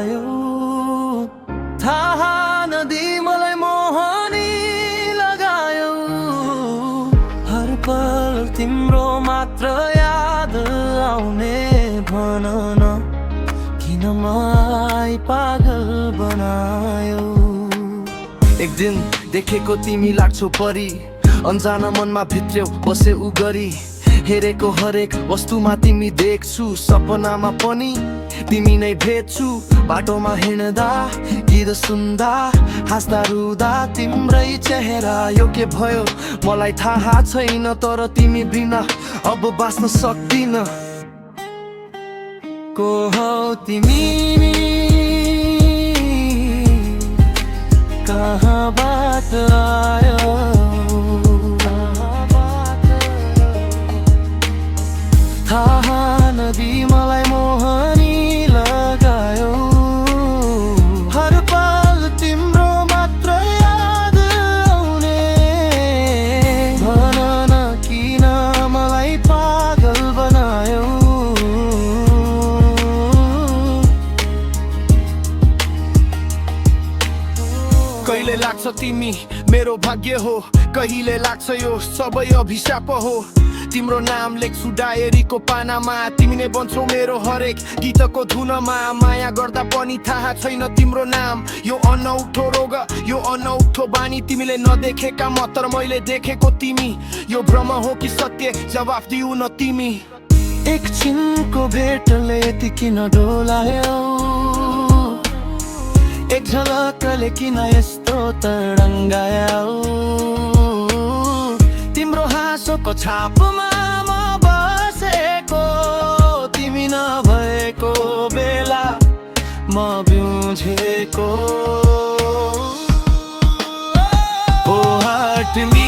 लगायो थाहा नदी मलाई मोहनी लगायो हर पल तिम्रो मात्र याद आउने भन न किन मलाई पागल बनायो एक दिन देखेको तिमी लाग्छौ परी अन्जान मनमा भित्र्यौ बसे उ गरी हेरेको हरेक वस्तुमा तिमी देख्छु सपनामा पनि तिमी नै भेट्छु बाटोमा हिँड्दा गीत सुन्दा हाँस्दा रुदा तिम्रै चेहरा यो के भयो मलाई थाहा छैन तर तिमी बिना अब बाँच्न सक्दिन को हौ तिमी कहाँबाट आयो थाहा नदी मलाई मोहनी लगायो हर पल तिम्रो मात्र याद आउने भन न किन मलाई पागल बनायो कहिले लाग्छ तिमी मेरो भाग्य हो कहिले लाग्छ यो सबै अभिशाप हो तिम्रो नाम लेख्छु डायरीको पानामा तिमी नै बन्छौ मेरो हरेक गीतको धुनमा माया गर्दा पनि थाहा छैन तिम्रो नाम यो अनौठो रोग यो अनौठो बानी तिमीले नदेखेका म तर मैले देखेको तिमी यो भ्रम हो कि सत्य जवाफ दिउ न तिमी एकछिनको भेटले यति किन डोलायो एक झलकले किन यस्तो तडङ्गायो तिम्रो हाँसोको छापमा म बसेको तिमी नभएको बेला म बिउझेको ओ हार्ट मी